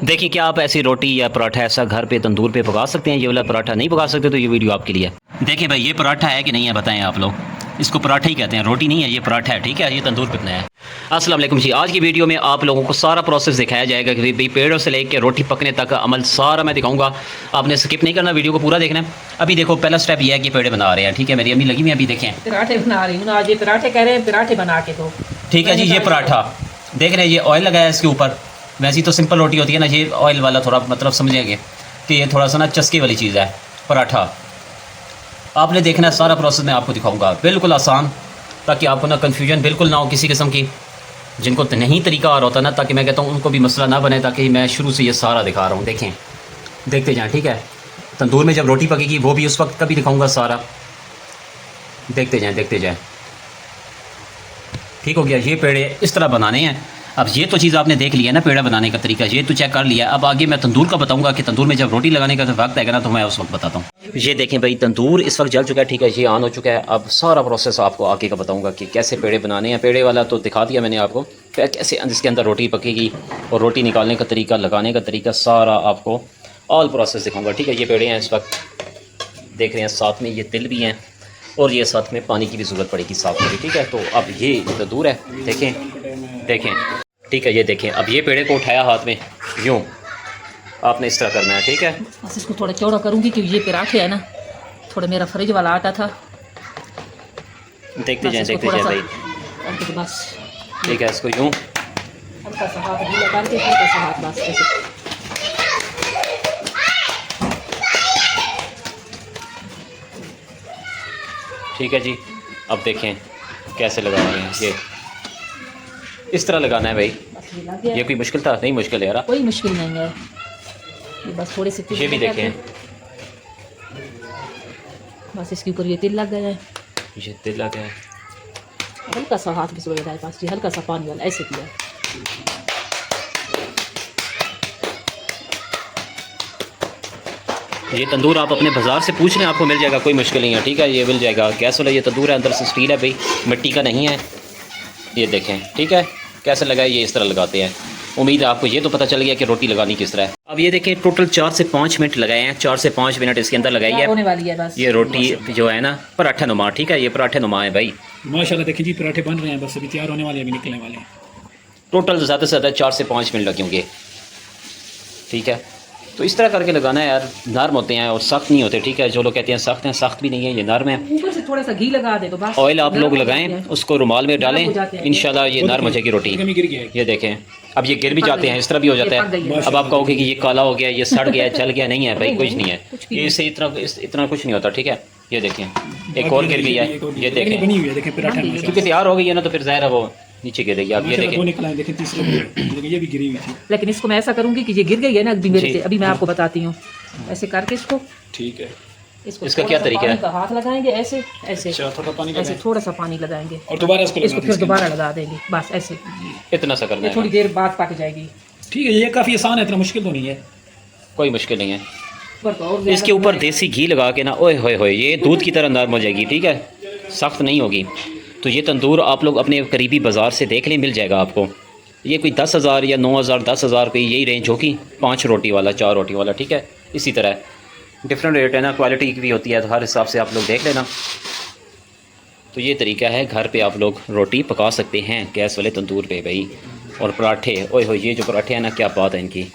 देखिए क्या आप ऐसी रोटी या पराठा ऐसा घर पे तंदूर पे पका सकते हैं? ये वाला पराठा नहीं पका सकते तो ये वीडियो आपके लिए है। देखिए भाई ये पराठा है कि नहीं है बताएं आप लोग। इसको पराठा ही कहते हैं, रोटी नहीं है, ये पराठा है, ठीक है। ये तंदूर पे बनाया है। अस्सलाम वालेकुम जी। आज की वीडियो में आप लोगों को सारा प्रोसेस दिखाया जाएगा कि भाई पेड़ों से लेकर रोटी पकने तक का अमल सारा मैं दिखाऊंगा। आपने स्किप नहीं करना, वीडियो को पूरा देखना है। अभी देखो पहला स्टेप ये है कि पेड़े बना रहे हैं, ठीक है। मेरी अम्मी लगी हुई है, अभी देखें पराठे बना रही हूँ आज। ये पराठे कह रहे हैं पराठे बना के दो, ठीक है जी। ये पराठा देख रहे हैं, ये ऑयल लगाया है इसके ऊपर। वैसी तो सिंपल रोटी होती है ना, ये ऑयल वाला थोड़ा मतलब समझेंगे कि ये थोड़ा सा ना चस्के वाली चीज़ है। पराठा आपने देखना है, सारा प्रोसेस मैं आपको दिखाऊंगा, बिल्कुल आसान, ताकि आपको ना कन्फ्यूजन बिल्कुल ना हो किसी किस्म की। जिनको नहीं तरीका आ रहा होता ना, ताकि मैं कहता हूँ उनको भी मसला ना बने, ताकि मैं शुरू से ये सारा दिखा रहा हूँ। देखें, देखते जाएँ, ठीक है। तंदूर में जब रोटी पकेगी वो भी उस वक्त का भी दिखाऊँगा सारा। देखते जाएँ देखते जाएँ, ठीक हो गया। ये पेड़े इस तरह बनाने हैं। अब ये तो चीज़ आपने देख लिया ना, पेड़ा बनाने का तरीका ये तो चेक कर लिया। अब आगे मैं तंदूर का बताऊंगा कि तंदूर में जब रोटी लगाने का वक्त आएगा ना, तो मैं उस वक्त बताता हूँ। ये देखें भाई, तंदूर इस वक्त जल चुका है, ठीक है। ये ऑन हो चुका है। अब सारा प्रोसेस आपको आगे का बताऊंगा कि कैसे पेड़े बनाने हैं। पेड़े वाला तो दिखा दिया मैंने आपको, कैसे इसके अंदर रोटी पकेगी और रोटी निकालने का तरीका, लगाने का तरीका, सारा आपको ऑल प्रोसेस दिखाऊंगा, ठीक है। ये पेड़े हैं इस वक्त देख रहे हैं, साथ में ये तिल भी हैं और ये साथ में पानी की भी ज़रूरत पड़ेगी साथ में, ठीक है। तो अब ये तंदूर है, देखें देखें, ठीक है। ये देखें, अब ये पेड़े को उठाया हाथ में, यूँ आपने इस तरह करना है, ठीक है। बस इसको थोड़ा चौड़ा करूँगी क्योंकि ये पराठे है ना, थोड़ा मेरा फ्रिज वाला आटा था। देखते जाएँ भाई, बस ठीक है। इसको यूँ हल्का सा हाथ गीला करके, हल्का सा हाथ बस ऐसे। ठीक है जी। अब देखें कैसे लगा रहे हैं। ये इस तरह लगाना है भाई। बस ये लग गया। ये कोई मुश्किल था? नहीं मुश्किल है यार, कोई मुश्किल नहीं है, ये बस थोड़े से ये भी देखें, बस इसके ऊपर ये तिल लग गया है। ये तिल लगा है। हल्का सा हाथ भी मेरे पास, ये हल्का सा पानी वाला ऐसे किया। ये तंदूर आप अपने बाज़ार से पूछ लें, आपको मिल जाएगा, कोई मुश्किल नहीं है, ठीक है। ये मिल जाएगा, गैस वाला ये तंदूर है, अंदर से स्टील है भाई, मिट्टी का नहीं है। ये देखें, ठीक है, कैसे लगाए, ये इस तरह लगाते हैं। उम्मीद है आपको ये तो पता चल गया कि रोटी लगानी किस तरह है। अब ये देखें, टोटल 4 से 5 मिनट लगाए हैं, 4 से 5 मिनट इसके अंदर लगाई है। होने वाली है बस ये रोटी जो है ना पराठा नुमा, ठीक है। ये पराठे नुमा है भाई, माशाल्लाह। देखिए जी, पराठे बन रहे हैं, बस अभी तैयार होने वाले हैं, अभी निकलने वाले हैं। टोटल ज़्यादा से ज़्यादा 4 से 5 मिनट लगेंगे, ठीक है। तो इस तरह करके लगाना है यार, नरम होते हैं और सख्त नहीं होते, ठीक है। जो लोग कहते हैं सख्त हैं, सख्त भी नहीं है, ये नरम है। ऊपर से थोड़ा सा घी लगा दे तो बस। ऑयल आप लोग लगाएं, उसको रुमाल में डालें, इंशाल्लाह ये नरम हो जाएगी रोटी। गिर गया है। ये देखें, अब ये गिर भी जाते हैं, इस तरह भी हो जाता है। अब आप कहोगे कि ये काला हो गया, ये सड़ गया, जल गया, नहीं है भाई, कुछ नहीं है। ये इससे इतना कुछ नहीं होता, ठीक है। ये देखें, एक और गिर गया है, ये देखें, बनी हुई है, देखें पराठा क्योंकि तैयार हो गई है ना, तो फिर ज़ाहिर है वो नीचे गिरेगी। आप ये देखें, वो निकला है, देखें तीसरे देखिए ये भी गिरी हुई थी। लेकिन इसको मैं ऐसा करूंगी कि ये गिर गई है ना अभी मेरे से, अभी मैं आपको बताती हूँ। ऐसे करके इसको, ठीक है। इसको इसका थोड़ा क्या सा तरीका पानी है? का हाथ लगाएंगे ऐसे ऐसे, अच्छा, थोड़ा पानी ऐसे थोड़ा सा पानी लगाएंगे और दोबारा इसको फिर दोबारा लगा देंगे, बस ऐसे। इतना सा करना ये थोड़ी है, देर बाद पक जाएगी। ठीक है। ये काफ़ी आसान है, इतना मुश्किल तो नहीं है। कोई मुश्किल नहीं है। ऊपर तो और ज्यादा इसके ऊपर देसी घी लगा के ना, ओए होए होए, ये दूध की तरह नरम हो जाएगी, ठीक है, सख्त नहीं होगी। तो ये तंदूर आप लोग अपने करीबी बाज़ार से देख लें, मिल जाएगा आपको। ये कोई 10,000 या 9,000 10,000 रुपये यही रेंज होगी, 5 रोटी वाला, 4 रोटी वाला, ठीक है। इसी तरह डिफरेंट रेट है ना, क्वालिटी की भी होती है, तो हर हिसाब से आप लोग देख लेना। तो ये तरीका है, घर पे आप लोग रोटी पका सकते हैं गैस वाले तंदूर पे भाई। और पराठे, ओए हो, ये जो पराठे हैं ना, क्या बात है इनकी।